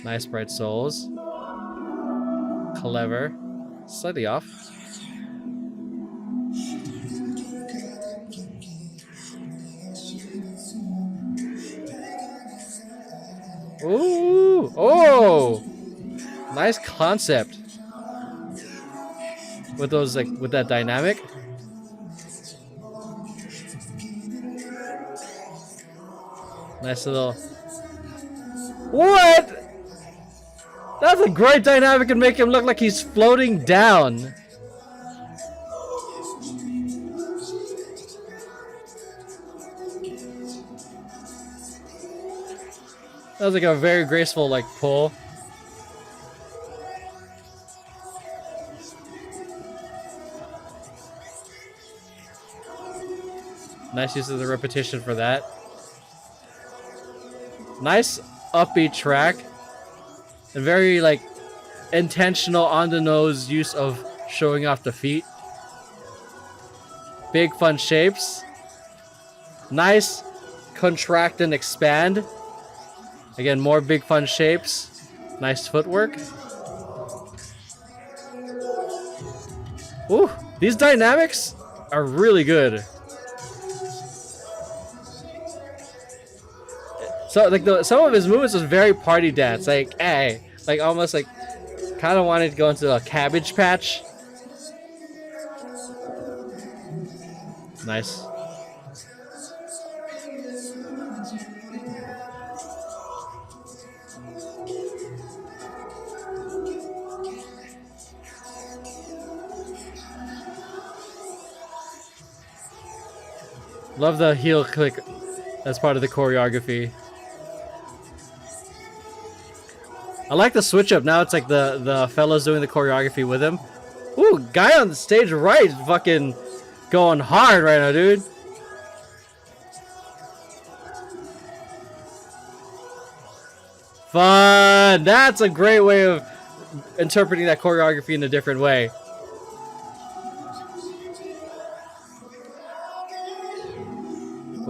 Nice bright soles. Clever. Slightly off. Ooh! Oh! Nice concept. With those, like, with that dynamic. Nice little... What? That's a great dynamic and make him look like he's floating down. That was like a very graceful, like, pull. Nice use of the repetition for that. Nice upbeat track. And very, like, intentional on the nose use of showing off the feet. Big fun shapes. Nice contract and expand. Again, more big fun shapes. Nice footwork. Ooh, these dynamics are really good. So like some of his movements was very party dance, like hey, like almost like kind of wanted to go into a Cabbage Patch. Nice. Love the heel click as part of the choreography. I like the switch up. Now it's like the fellas doing the choreography with him. Ooh, guy on the stage right fucking going hard right now, dude. Fun. That's a great way of interpreting that choreography in a different way.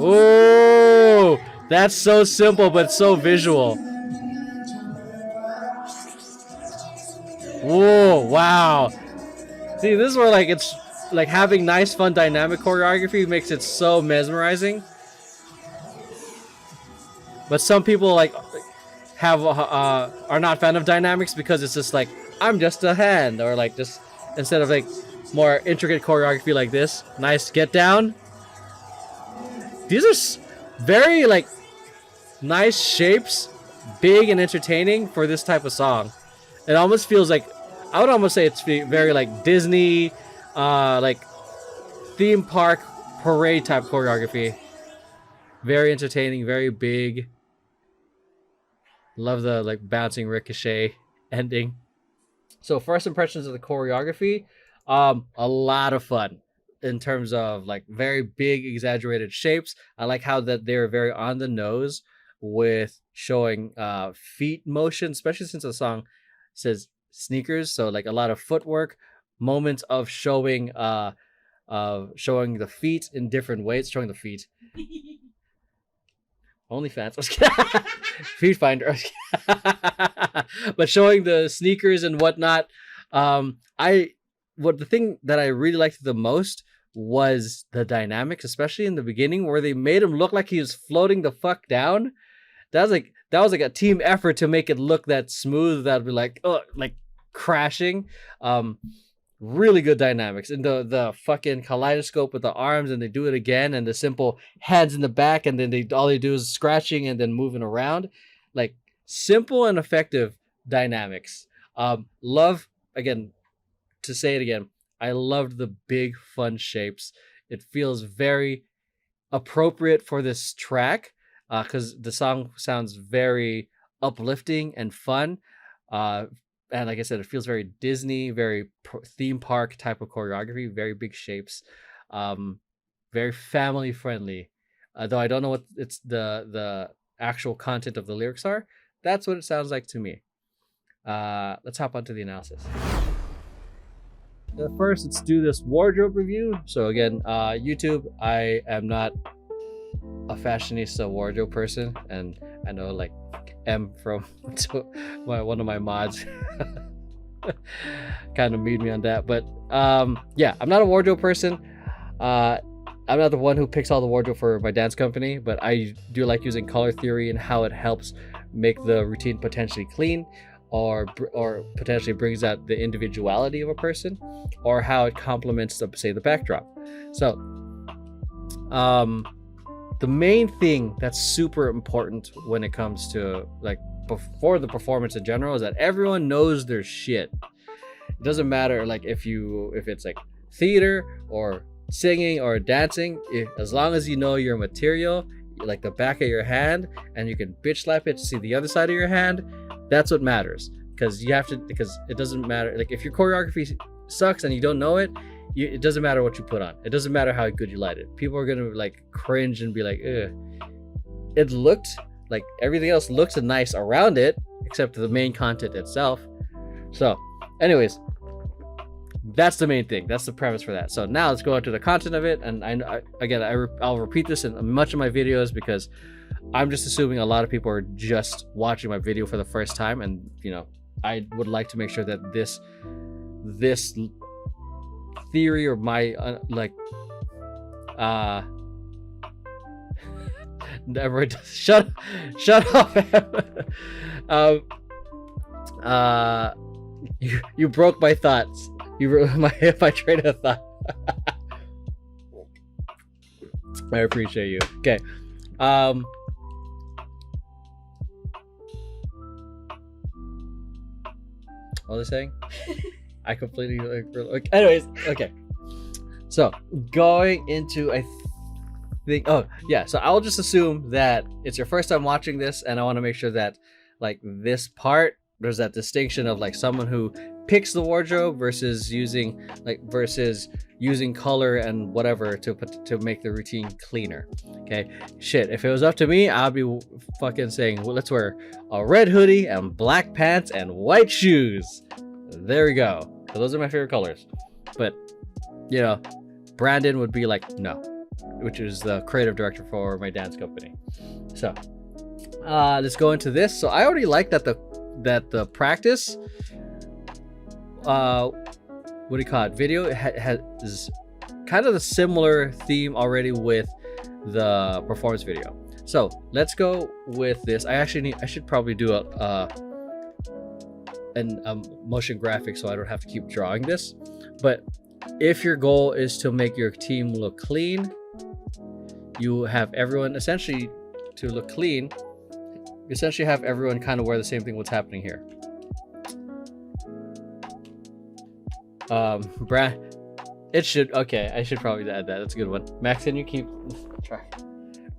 Ooh, that's so simple but so visual. Whoa, wow. See, this is where like it's like having nice, fun, dynamic choreography makes it so mesmerizing. But some people like have are not fan of dynamics because it's just like I'm just a hand, or like just instead of like more intricate choreography like this. Nice get down. These are very like nice shapes, big and entertaining for this type of song. It almost feels like, I would almost say it's very like Disney, like theme park parade type choreography. Very entertaining, very big. Love the like bouncing ricochet ending. So first impressions of the choreography, a lot of fun in terms of like very big exaggerated shapes. I like how that they're very on the nose with showing feet motion, especially since the song says sneakers, so like a lot of footwork, moments of showing the feet in different ways, showing the feet. OnlyFans, feet finder, but showing the sneakers and whatnot. The thing that I really liked the most was the dynamics, especially in the beginning where they made him look like he was floating the fuck down. That was like a team effort to make it look that smooth. That'd be like, oh, like crashing. Really good dynamics, and the fucking kaleidoscope with the arms, and they do it again, and the simple hands in the back, and then all they do is scratching and then moving around. Like simple and effective dynamics. Love, again, to say it again, I loved the big fun shapes. It feels very appropriate for this track. Because the song sounds very uplifting and fun. And like I said, it feels very Disney, very theme park type of choreography, very big shapes, very family friendly. Though I don't know what it's the actual content of the lyrics are. That's what it sounds like to me. Let's hop onto the analysis. First, let's do this wardrobe review. So again, YouTube, I am not a fashionista wardrobe person, and I know like M from one of my mods kind of made me on that. But yeah, I'm not a wardrobe person. I'm not the one who picks all the wardrobe for my dance company, but I do like using color theory and how it helps make the routine potentially clean, or potentially brings out the individuality of a person, or how it complements the backdrop. So the main thing that's super important when it comes to like before the performance in general is that everyone knows their shit. It doesn't matter like if it's like theater or singing or dancing, as long as you know your material, like the back of your hand, and you can bitch slap it to see the other side of your hand, that's what matters. Because it doesn't matter, like if your choreography sucks and you don't know it, it doesn't matter what you put on. It doesn't matter how good you light it. People are gonna like cringe and be like, ugh. It looked like everything else looks nice around it except the main content itself. So anyways, that's the main thing. That's the premise for that. So now let's go into the content of it. And I'll repeat this in much of my videos because I'm just assuming a lot of people are just watching my video for the first time, and you know, I would like to make sure that this theory or my never shut up. You broke my thoughts. You ruined my train of thought. I appreciate you. Okay. What was I saying? I completely anyways, okay. So going into so I'll just assume that it's your first time watching this, and I want to make sure that like this part, there's that distinction of like someone who picks the wardrobe versus using color and whatever to make the routine cleaner. Okay, shit, if it was up to me, I'd be fucking saying, well, let's wear a red hoodie and black pants and white shoes. There we go. Those are my favorite colors. But you know, Brandon would be like, no, which is the creative director for my dance company. So let's go into this. So I already like that the practice what do you call it, video has kind of the similar theme already with the performance video. So let's go with this. I should probably do a motion graphic so I don't have to keep drawing this. But if your goal is to make your team look clean, you have everyone essentially to look clean. You essentially have everyone kind of wear the same thing. What's happening here? It should, okay, I should probably add that. That's a good one. Max, can you keep track?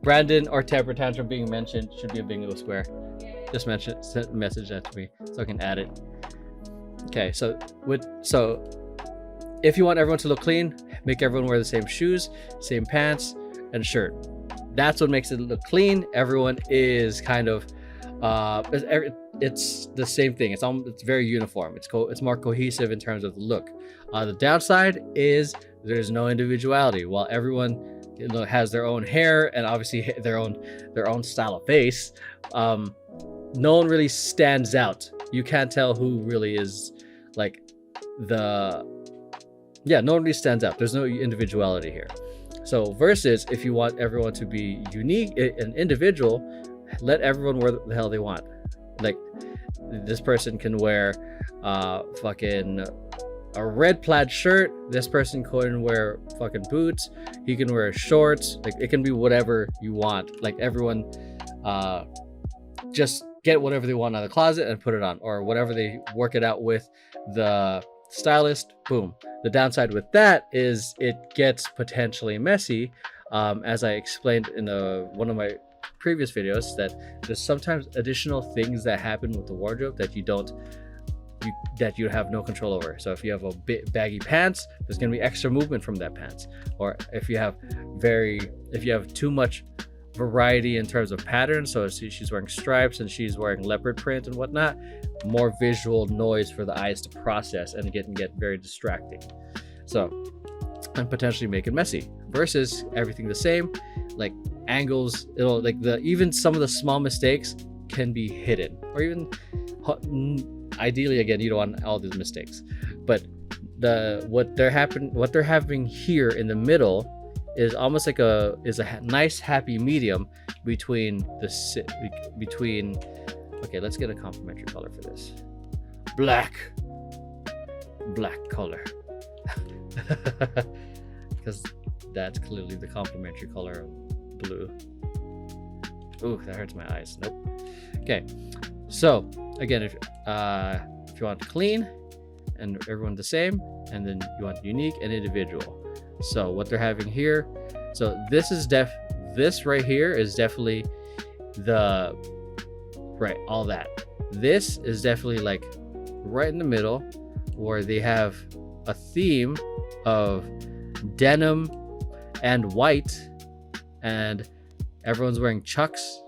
Brandon or temper tantrum being mentioned should be a bingo square. Just message that to me so I can add it. Okay, so if you want everyone to look clean, make everyone wear the same shoes, same pants, and shirt. That's what makes it look clean. Everyone is kind of it's the same thing. It's very uniform. It's more cohesive in terms of the look. The downside is there's no individuality. While everyone has their own hair and obviously their own style of face, no one really stands out. You can't tell who really is like no one really stands out. There's no individuality here. So versus if you want everyone to be unique and individual, let everyone wear the hell they want. Like this person can wear fucking a red plaid shirt. This person can wear fucking boots. He can wear shorts. Like it can be whatever you want. Like everyone just get whatever they want out of the closet and put it on, or whatever they work it out with the stylist. Boom. The downside with that is it gets potentially messy, as I explained in one of my previous videos, that there's sometimes additional things that happen with the wardrobe that you have no control over. So if you have a bit baggy pants, there's going to be extra movement from that pants. Or if you have too much variety in terms of patterns, so she's wearing stripes and she's wearing leopard print and whatnot, more visual noise for the eyes to process, and it can get very distracting. So, and potentially make it messy. Versus everything the same, like angles, even some of the small mistakes can be hidden, or even ideally, again, you don't want all these mistakes. But what they're having here in the middle is almost like a nice happy medium between okay, let's get a complementary color for this. Black color. Because that's clearly the complementary color of blue. Ooh, that hurts my eyes. Nope. Okay, so again, if you want clean and everyone the same, and then you want unique and individual. So what they're having here, so this right here is definitely all that. This is definitely like right in the middle, where they have a theme of denim and white, and everyone's wearing chucks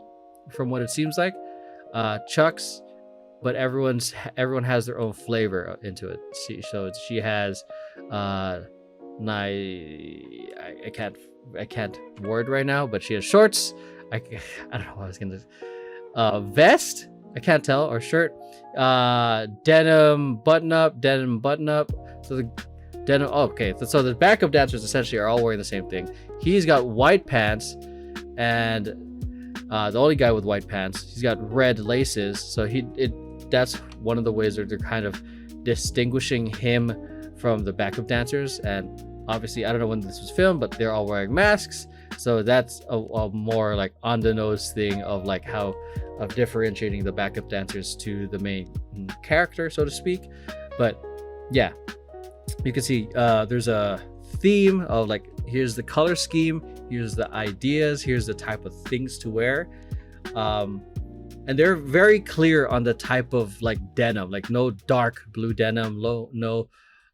from what it seems like. Chucks, but everyone has their own flavor into it. So she has I can't word right now, but she has shorts. I don't know what I was gonna vest, I can't tell, or shirt, denim button up. So the denim, okay, so the backup dancers essentially are all wearing the same thing. He's got white pants, and the only guy with white pants, he's got red laces. So that's one of the ways that they're kind of distinguishing him from the backup dancers. And obviously, I don't know when this was filmed, but they're all wearing masks. So that's a more like on the nose thing of like how of differentiating the backup dancers to the main character, so to speak. But yeah, you can see there's a theme of like, here's the color scheme, here's the ideas, here's the type of things to wear. And they're very clear on the type of like denim, like no dark blue denim, no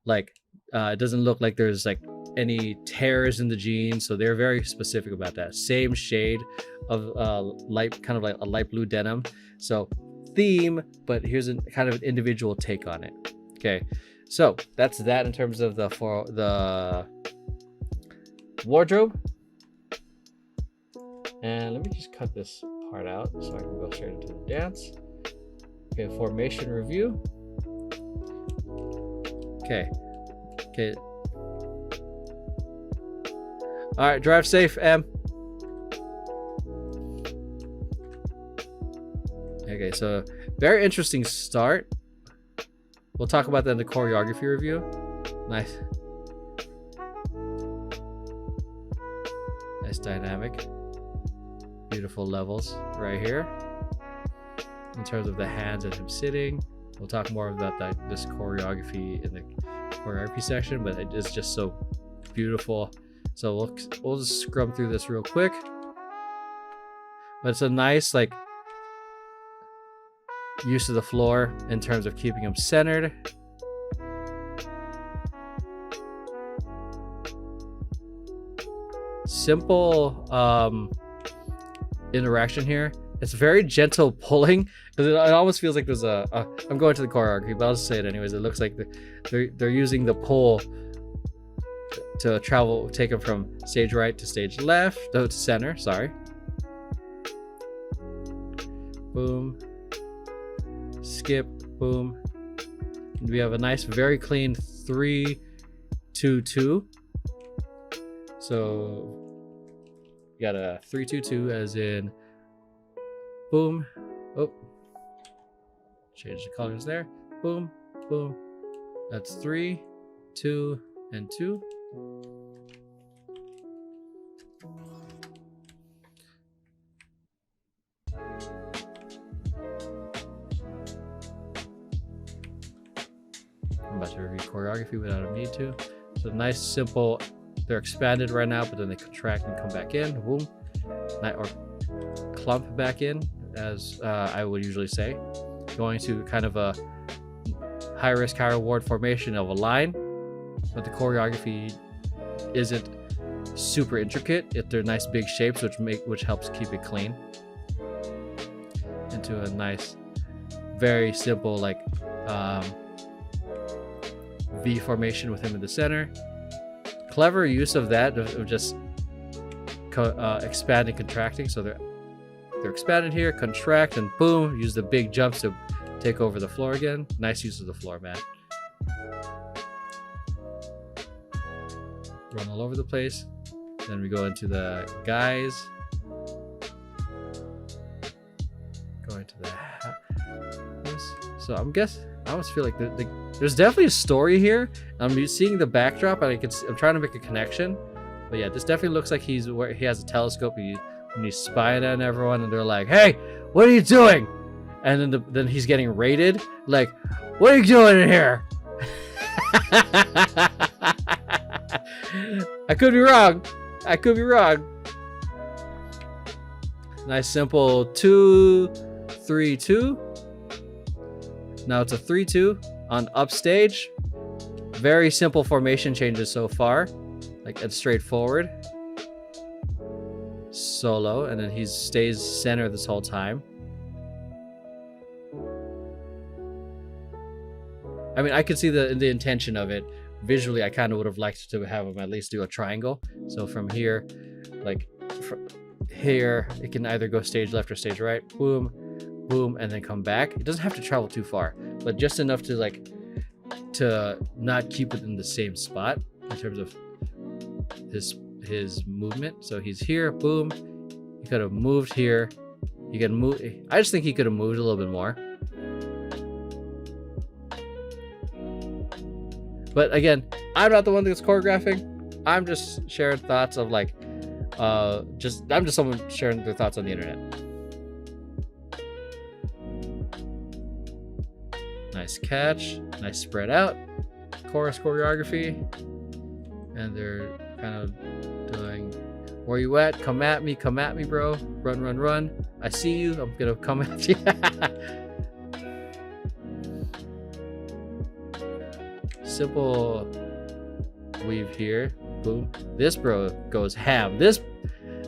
like it doesn't look like there's like any tears in the jeans. So they're very specific about that. Same shade of light, kind of like a light blue denim. So theme, but here's a kind of an individual take on it. Okay, so that's that in terms of the wardrobe. And let me just cut this part out so I can go straight into the dance. Okay, formation review. Okay. All right, drive safe, Em. Okay, so very interesting start. We'll talk about that in the choreography review. Nice dynamic. Beautiful levels right here. In terms of the hands and him sitting, we'll talk more about this choreography in the choreography section, but it's just so beautiful. So we'll just scrub through this real quick. But it's a nice like use of the floor in terms of keeping him centered. Simple interaction here. It's very gentle pulling, because it almost feels like there's I'm going to the choreography, but I'll just say it anyways. It looks like they're using the pull to take them from stage right to stage left, to center, sorry. Boom. Skip, boom. And we have a nice, very clean 3-2-2. So you got a 3-2-2 as in boom. Oh, change the colors there. Boom, boom. That's 3, 2, and 2. I'm about to review choreography without a need to. So nice, simple. They're expanded right now, but then they contract and come back in. Boom. Or clump back in, as I would usually say. Going to kind of a high risk, high reward formation of a line, but the choreography isn't super intricate. They're nice big shapes, which helps keep it clean. Into a nice, very simple like V formation with him in the center. Clever use of that, of just expanding, contracting. So they're they're expanded here, contract, and boom, use the big jumps to take over the floor again. Nice use of the floor mat. Run all over the place. Then we go into the guys. Going to the so I almost feel like there's definitely a story here. I'm seeing the backdrop and I'm trying to make a connection. But yeah, this definitely looks like he has a telescope and he's spying on everyone and they're like, "Hey, what are you doing?" And then he's getting raided. Like, "What are you doing in here?" I could be wrong. Nice simple 2-3-2. Now it's a 3-2 on upstage. Very simple formation changes so far. Like, it's straightforward. Solo, and then he stays center this whole time. I mean, I could see the intention of it. Visually, I kind of would have liked to have him at least do a triangle. So from here, like from here, it can either go stage left or stage right. Boom, boom, and then come back. It doesn't have to travel too far, but just enough to not keep it in the same spot in terms of his movement. So he's here, boom. He could have moved here. He could move. I just think he could have moved a little bit more. But again, I'm not the one that's choreographing. I'm just sharing thoughts of like, I'm just someone sharing their thoughts on the internet. Nice catch, nice spread out, chorus choreography, and they're kind of doing, "Where you at? Come at me, bro. Run, run, run. I see you. I'm gonna come at you." Simple weave here, boom. This bro goes ham. This,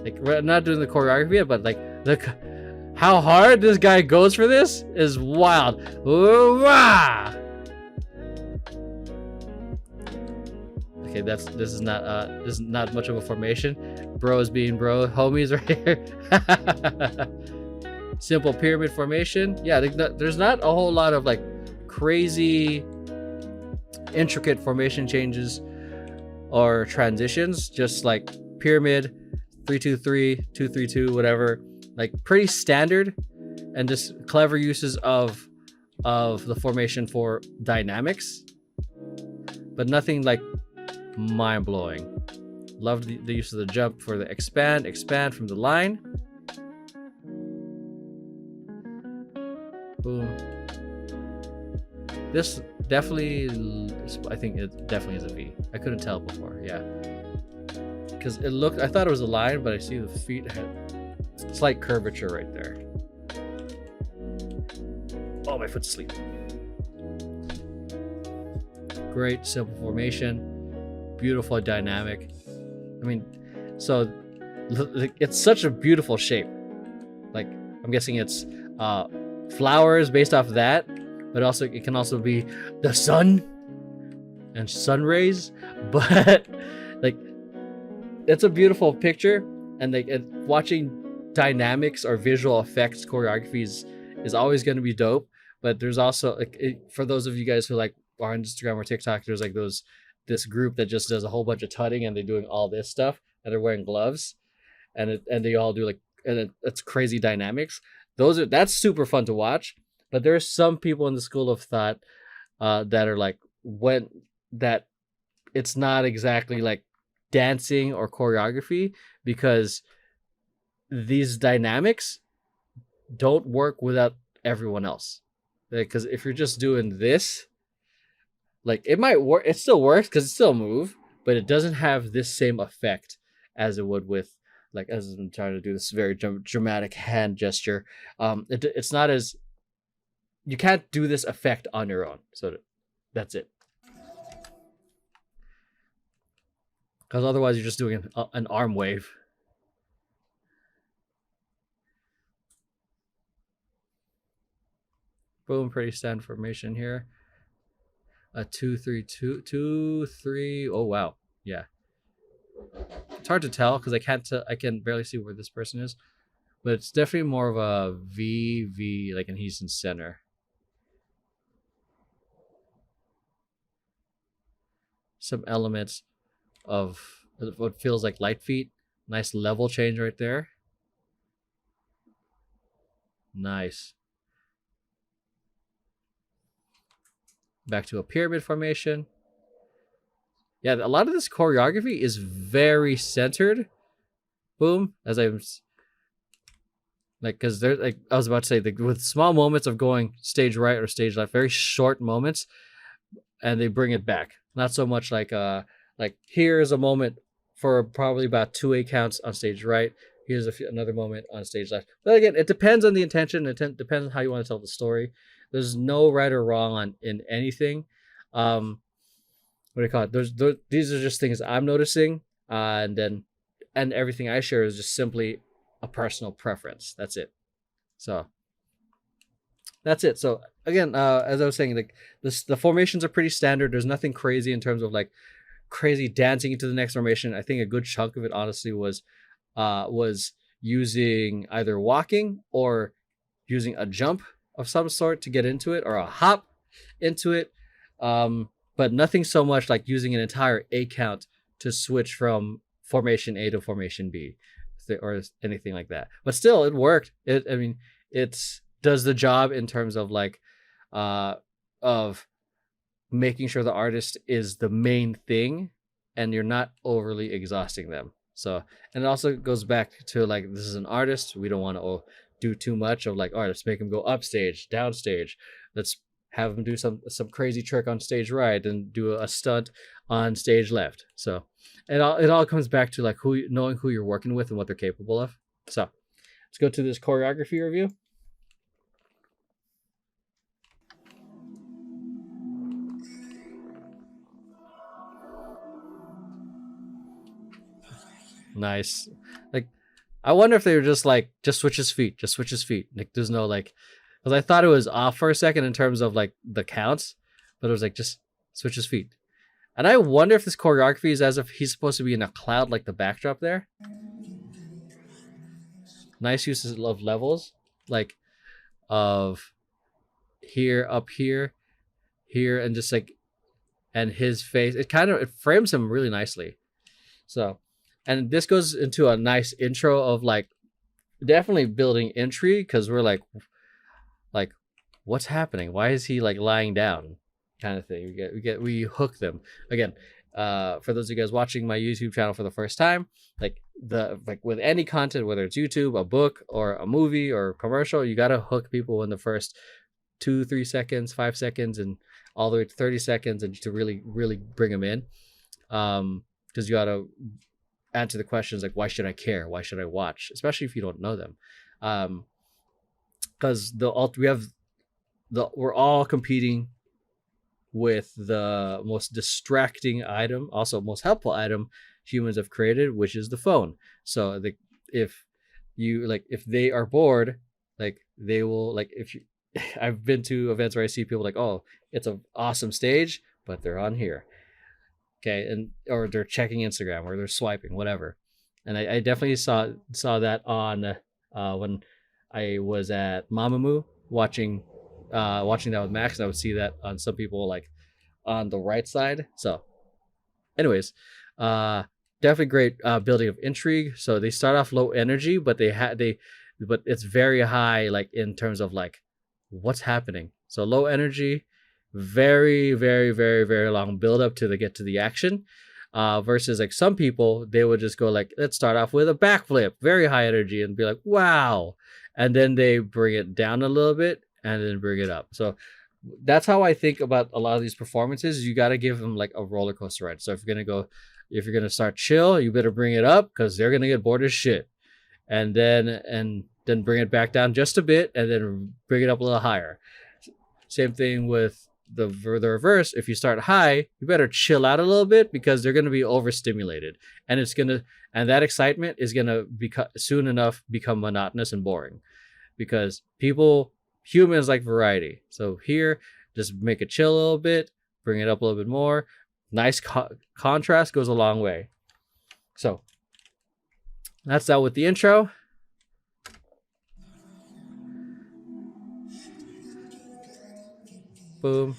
like, we're not doing the choreography yet, but like, look how hard this guy goes for this is wild. Ooh-wah! Okay, this is not much of a formation. Bros being bro, homies right here. Simple pyramid formation. Yeah, there's not a whole lot of like crazy intricate formation changes or transitions, just like pyramid, 3-2-3, 2-3-2, whatever, like pretty standard, and just clever uses of the formation for dynamics, but nothing like mind-blowing. Love the use of the jump for the expand from the line. Boom. This definitely, I think it definitely is a V. I couldn't tell before, yeah. Because I thought it was a line, but I see the feet had slight curvature right there. Oh, my foot's asleep. Great, simple formation. Beautiful dynamic. I mean, so it's such a beautiful shape. Like, I'm guessing it's flowers based off of that. But also, it can also be the sun and sun rays. But like, it's a beautiful picture, and like watching dynamics or visual effects choreographies is always going to be dope. But there's also like, for those of you guys who like are on Instagram or TikTok, there's like this group that just does a whole bunch of tutting, and they're doing all this stuff, and they're wearing gloves, and they all do like, and it's crazy dynamics. That's super fun to watch. But there's some people in the school of thought that are like, that it's not exactly like dancing or choreography, because these dynamics don't work without everyone else. Because if you're just doing this, like, it might work, it still works because it still move, but it doesn't have this same effect as it would with, like, as I'm trying to do this very dramatic hand gesture. It's not as, you can't do this effect on your own. So that's it. Because otherwise you're just doing an arm wave. Boom, pretty standard formation here. A 2-3-2, 2-3. Oh wow, yeah. It's hard to tell because I can barely see where this person is. but it's definitely more of a V, like, and he's in center. Some elements of what feels like light feet. Nice level change right there. Nice. Back to a pyramid formation. Yeah, a lot of this choreography is very centered. Boom. As I'm like, because there's like I was about to say, with small moments of going stage right or stage left, very short moments, and they bring it back. Not so much like here's a moment for probably about 2 8 counts on stage right. Here's another moment on stage left. But again, it depends on the intention. It depends on how you want to tell the story. There's no right or wrong in anything. What do you call it? These are just things I'm noticing, and everything I share is just simply a personal preference. That's it. So that's it. So again, as I was saying, like the formations are pretty standard. There's nothing crazy in terms of like crazy dancing into the next formation. I think a good chunk of it honestly was using either walking or using a jump of some sort to get into it, or a hop into it. But nothing so much like using an entire 8 count to switch from formation A to formation B, or anything like that. But still, it worked. I mean, it's does the job in terms of like, of making sure the artist is the main thing, and you're not overly exhausting them. So, and it also goes back to like, this is an artist. We don't want to do too much of like, all right, let's make him go upstage, downstage. Let's have him do some crazy trick on stage right and do a stunt on stage left. So it all comes back to like knowing who you're working with and what they're capable of. So let's go to this choreography review. Nice. Like, I wonder if they were just like, just switch his feet, just switch his feet. Like, there's no like, because I thought it was off for a second in terms of like the counts, but it was like, just switch his feet. And I wonder if this choreography is as if he's supposed to be in a cloud, like the backdrop there. Nice uses of levels, like of here, up here, here, and just like, and his face. It frames him really nicely. So, and this goes into a nice intro of like definitely building intrigue, because we're like what's happening? Why is he like lying down? Kind of thing. We hook them again. For those of you guys watching my YouTube channel for the first time, like with any content, whether it's YouTube, a book, or a movie or a commercial, you gotta hook people in the first 2 3 seconds, 5 seconds, and all the way to 30 seconds, and to really bring them in. Because you gotta answer the questions like, why should I care? Why should I watch? Especially if you don't know them. Because we're all competing with the most distracting item, also most helpful item humans have created, which is the phone. So if they are bored, like they will, like, if you I've been to events where I see people like, oh, it's an awesome stage, but they're on here. Okay, or they're checking Instagram, or they're swiping, whatever. And I definitely saw that on when I was at Mamamoo watching that with Max, and I would see that on some people like on the right side. So anyways, definitely great building of intrigue. So they start off low energy, but but it's very high, like in terms of like what's happening. So low energy, very long build up to they get to the action. Versus like some people, they would just go like, let's start off with a backflip, very high energy, and be like, wow, and then they bring it down a little bit and then bring it up. So that's how I think about a lot of these performances. You got to give them like a roller coaster ride. So if you're gonna start chill, you better bring it up, because they're gonna get bored as shit, and then bring it back down just a bit, and then bring it up a little higher. Same thing with the reverse. If you start high, you better chill out a little bit, because they're gonna be overstimulated, and that excitement is gonna soon enough become monotonous and boring, because humans like variety. So here, just make it chill a little bit, bring it up a little bit more. Nice contrast goes a long way. So that's that with the intro. boom,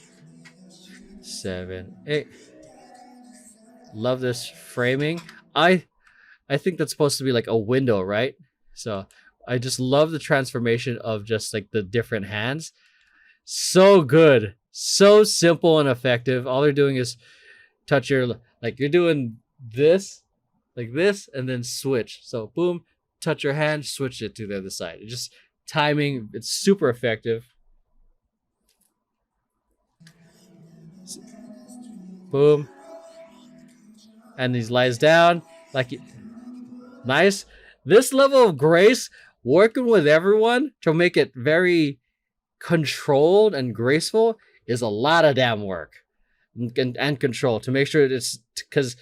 7, 8. Love this framing. I think that's supposed to be like a window, right? So I just love the transformation of just like the different hands. So good. So simple and effective. All they're doing is touch your, like you're doing this, like this, and then switch. So boom, touch your hand, switch it to the other side. It just timing, it's super effective. Boom. And he lies down like nice. This level of grace, working with everyone to make it very controlled and graceful, is a lot of damn work and control to make sure it's, because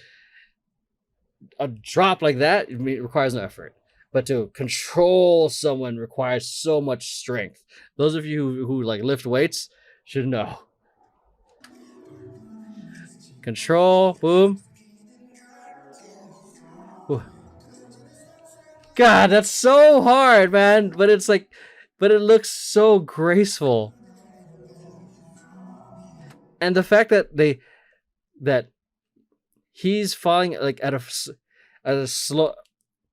a drop like that requires no effort, but to control someone requires so much strength. Those of you who like lift weights should know. Control, boom. Ooh. God, that's so hard, man. But it's like, but it looks so graceful. And the fact that he's falling like at a slow,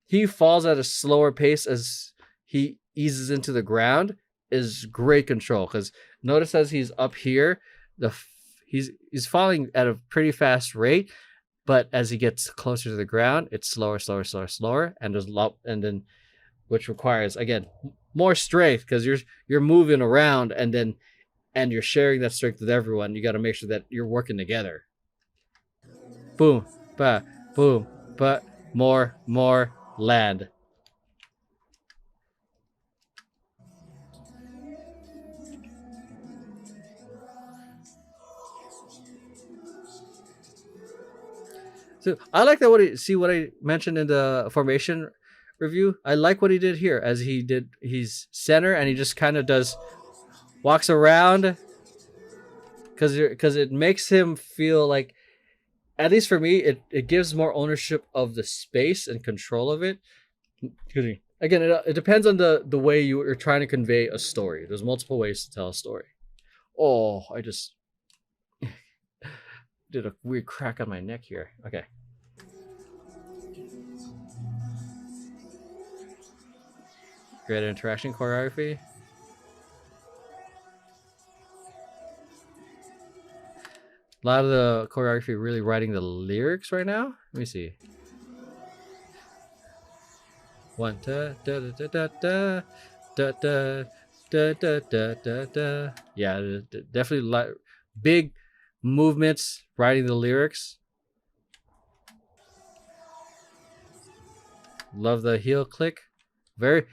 he falls at a slower pace as he eases into the ground is great control. Because notice as he's up here, he's falling at a pretty fast rate, but as he gets closer to the ground, it's slower, and there's and then, which requires again more strength because you're moving around and you're sharing that strength with everyone. You got to make sure that you're working together. Boom, ba, boom, but more, land. So I like that. What I mentioned in the formation review. I like what he did here, as he's center and he just kind of walks around, because it makes him feel like, at least for me, it gives more ownership of the space and control of it. Excuse me. Again, it depends on the way you're trying to convey a story. There's multiple ways to tell a story. Oh, I just did a weird crack on my neck here. Okay. Great interaction choreography. A lot of the choreography really writing the lyrics right now. Let me see. One da da da da da da da da da da da da. Yeah, definitely big movements writing the lyrics. Love the heel click. Very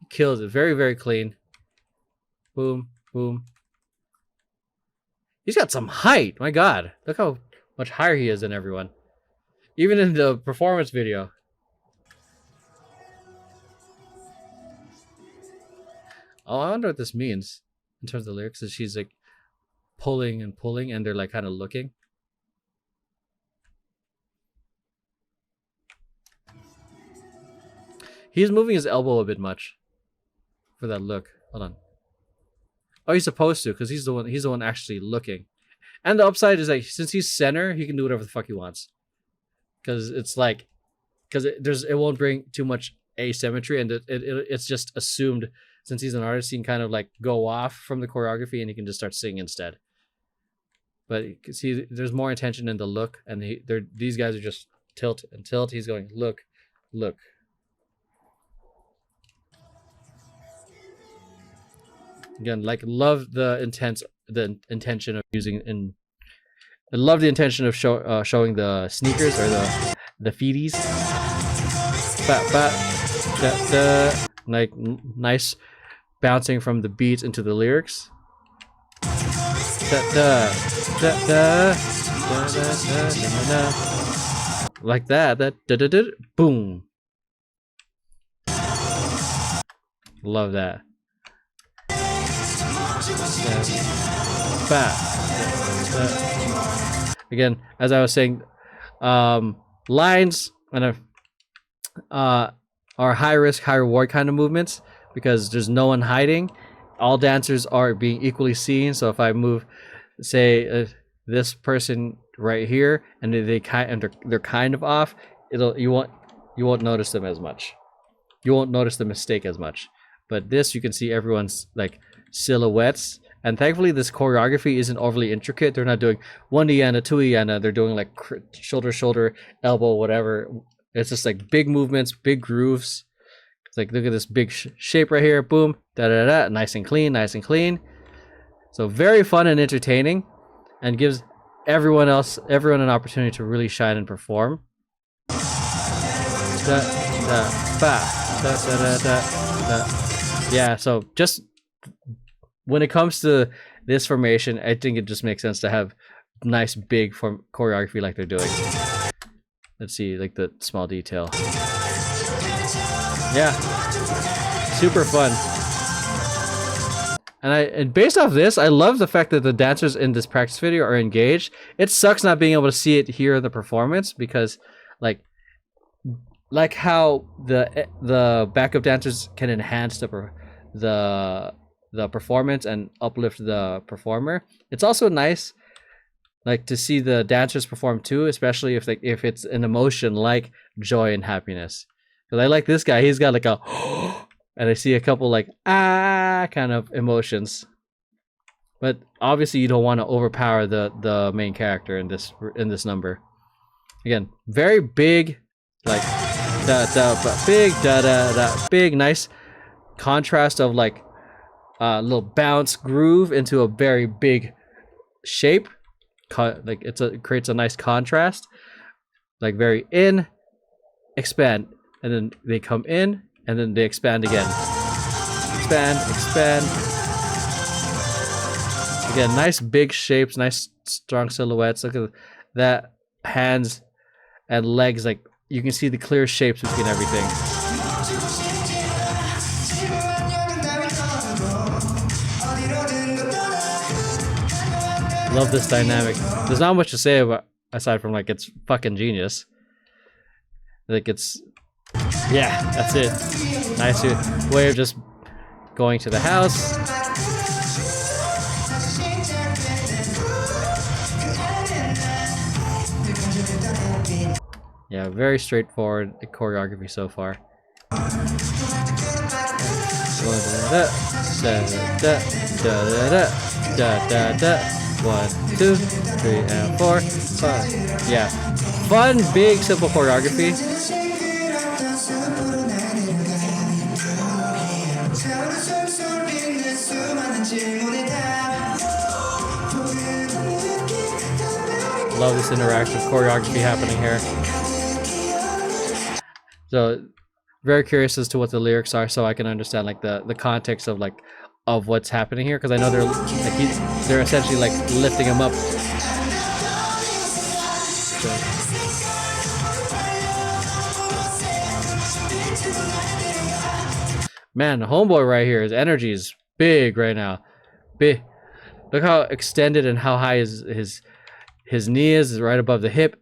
kills it. Very, very clean. Boom, boom. He's got some height. My God, look how much higher he is than everyone. Even in the performance video. Oh, I wonder what this means in terms of the lyrics. Is she's like pulling and pulling, and they're like kind of looking. He's moving his elbow a bit much for that look. Hold on. Oh, he's supposed to, because he's the one actually looking. And the upside is like, since he's center, he can do whatever the fuck he wants. Because it's like, it won't bring too much asymmetry, and it's just assumed, since he's an artist, he can kind of like go off from the choreography and he can just start singing instead. But see, there's more intention in the look, and these guys are just tilt and tilt. He's going look, look. Again, like love the intention of using I love the intention of showing the sneakers or the feeties. Like nice bouncing from the beats into the lyrics. Like that. Boom. Love that. Again, as I was saying, lines and are high risk, high reward kind of movements, because there's no one hiding, all dancers are being equally seen. So if I move, say, this person right here, and they're kind of off, you won't notice them as much. You won't notice the mistake as much. But this, you can see everyone's like silhouettes. And thankfully, this choreography isn't overly intricate. They're not doing 1 Iana, 2 Iana. They're doing like shoulder, shoulder, elbow, whatever. It's just like big movements, big grooves. It's like, look at this big shape right here. Boom, da da da. Nice and clean, nice and clean. So very fun and entertaining, and gives everyone an opportunity to really shine and perform. Da, da, ba, da, da, da, da, da. Yeah, so just when it comes to this formation, I think it just makes sense to have nice big choreography like they're doing. Let's see, like the small detail. Yeah, super fun. And based off this, I love the fact that the dancers in this practice video are engaged. It sucks not being able to see it here in the performance, because like how the backup dancers can enhance the performance and uplift the performer. It's also nice like to see the dancers perform too, especially if it's an emotion like joy and happiness. Because I like this guy, he's got like a and I see a couple like kind of emotions. But obviously you don't want to overpower the main character in this number. Again, very big, like big, nice contrast of like a little bounce groove into a very big shape. Like it creates a nice contrast. Like very in, expand, and then they come in, and then they expand again. Expand. Again, nice big shapes, nice strong silhouettes. Look at that, hands and legs, like you can see the clear shapes between everything. Love this dynamic. There's not much to say about aside from like it's fucking genius. Like it's, yeah, that's it. Nice way of just going to the house. Yeah, very straightforward choreography so far. 1, 2, 3, and 4, 5. Yeah, fun, big, simple choreography. Love this interactive choreography happening here. So very curious as to what the lyrics are, so I can understand like the context of like of what's happening here, because I know they're essentially like lifting him up. So. Man, homeboy right here, his energy is big right now. Big. Look how extended and how high his knee is right above the hip.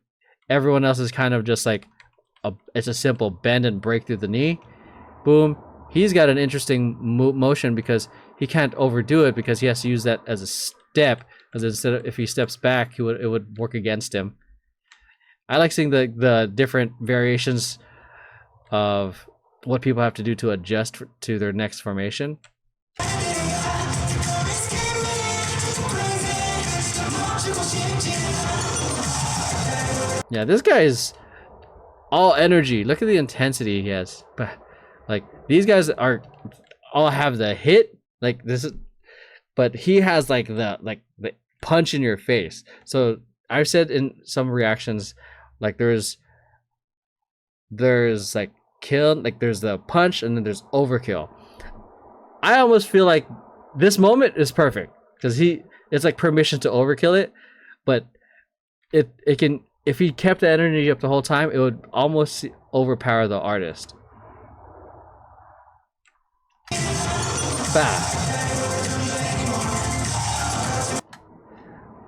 Everyone else is kind of just like it's a simple bend and break through the knee. Boom. He's got an interesting motion because he can't overdo it, because he has to use that as a step. Because instead of, if he steps back, it would work against him. I like seeing the different variations of what people have to do to adjust to their next formation. Yeah, this guy is all energy. Look at the intensity he has. But like these guys all have the hit. Like this is, but he has like the punch in your face. So I've said in some reactions, like there's like kill, like there's the punch, and then there's overkill. I almost feel like this moment is perfect because it's like permission to overkill it, but it can, if he kept the energy up the whole time, it would almost overpower the artist. Bah.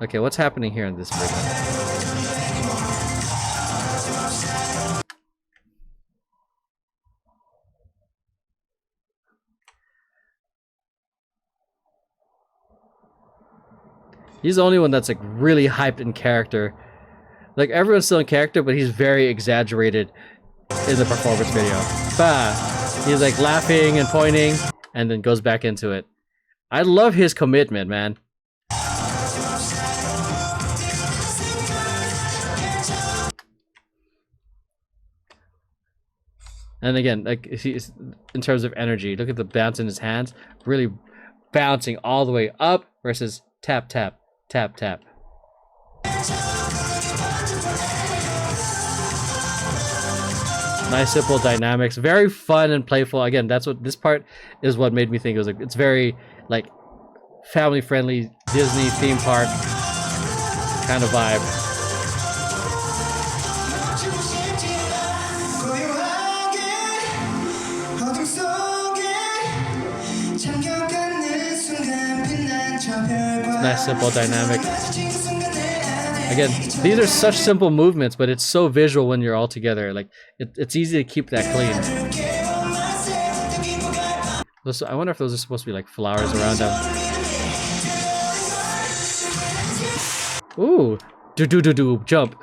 Okay, what's happening here in this break? He's the only one that's like really hyped in character. Like everyone's still in character, but he's very exaggerated in the performance video. Bah! He's like laughing and pointing, and then goes back into it. I love his commitment, man. And again, like he's, in terms of energy, look at the bounce in his hands, really bouncing all the way up versus tap, tap, tap, tap. Nice simple dynamics, very fun and playful. Again, that's what this part is. What made me think it was like it's very like family friendly Disney theme park kind of vibe. Nice simple dynamic. Again, these are such simple movements, but it's so visual when you're all together. Like it's easy to keep that clean. I wonder if those are supposed to be like flowers around them. Ooh, do jump.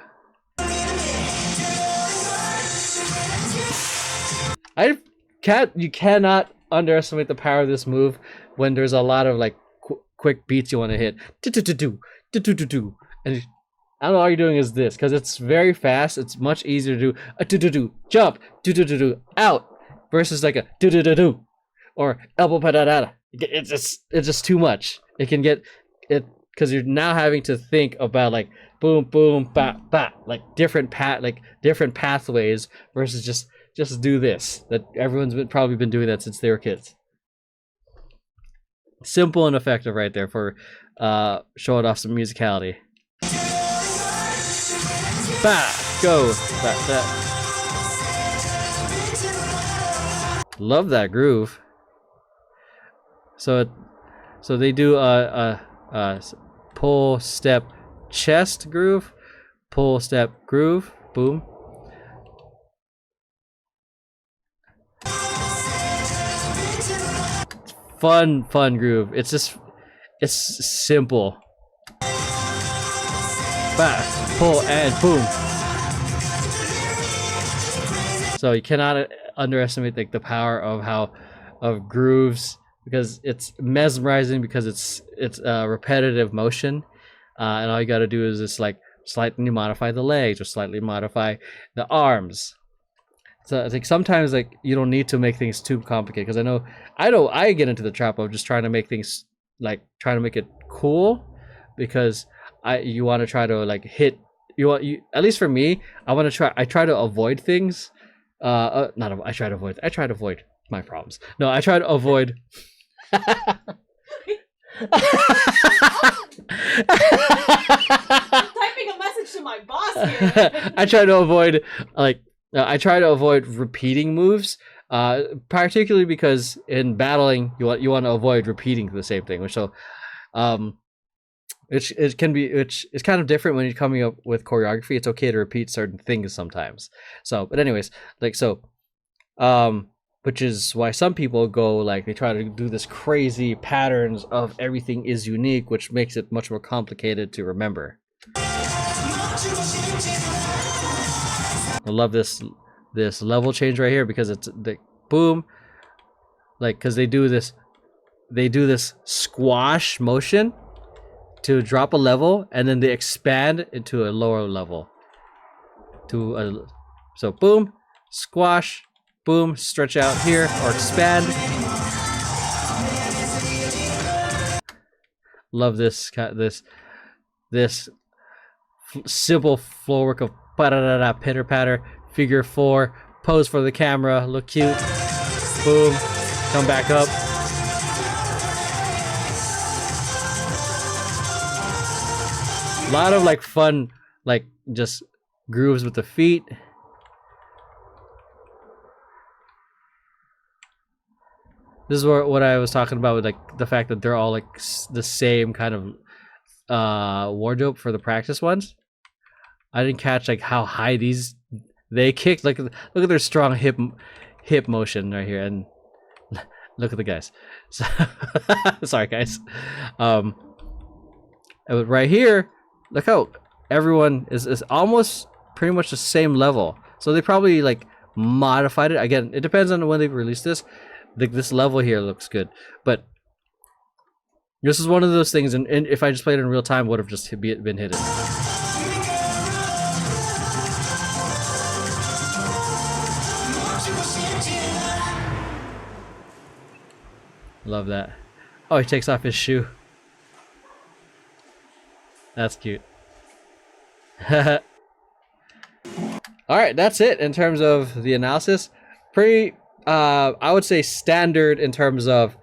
You cannot underestimate the power of this move when there's a lot of like quick beats you want to hit. And I don't know, all you're doing is this because it's very fast. It's much easier to do jump, out versus like a or elbow padadada. It's just too much. It can get it because you're now having to think about like boom, boom, ba, ba, like different pathways versus just do this. That everyone's probably been doing that since they were kids. Simple and effective right there for showing off some musicality. Bah! Go! Love that groove. So they do pull, step, chest groove, pull, step, groove, boom. Fun groove. It's simple. Bah, pull, and boom. So you cannot underestimate like the power of grooves because it's mesmerizing because it's repetitive motion, and all you got to do is just like slightly modify the legs or slightly modify the arms. So I think sometimes like you don't need to make things too complicated because I get into the trap of just trying to make things like trying to make it cool because you want to try to like hit at least for me I try to avoid things I try to avoid my problems. No, I try to avoid I'm typing a message to my boss here. I try to avoid repeating moves, particularly because in battling you want to avoid repeating the same thing. Which is kind of different when you're coming up with choreography. It's okay to repeat certain things sometimes. So, but anyways, which is why some people go like they try to do this crazy patterns of everything is unique, which makes it much more complicated to remember. I love this level change right here because it's the boom, like because they do this squash motion to drop a level and then they expand into a lower level so boom, squash, boom, stretch out here or expand. Love this simple floor work of pitter patter, figure 4, pose for the camera, look cute, boom, come back up. A lot of like fun, like just grooves with the feet. This is what I was talking about with like the fact that they're all like the same kind of wardrobe for the practice ones. I didn't catch like how high they kicked. Like look at their strong hip motion right here, and look at the guys. So, sorry guys. And right here, look how everyone is almost pretty much the same level. So they probably like modified it. Again, it depends on when they released this. This level here looks good, but this is one of those things, and if I just played it in real time, would have just been hidden. Love that. Oh, he takes off his shoe. That's cute. Alright, that's it in terms of the analysis. Pretty, I would say standard in terms of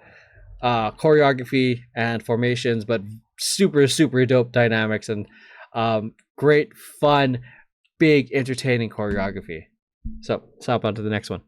choreography and formations, but super, super dope dynamics and great, fun, big, entertaining choreography. So, let's hop on to the next one.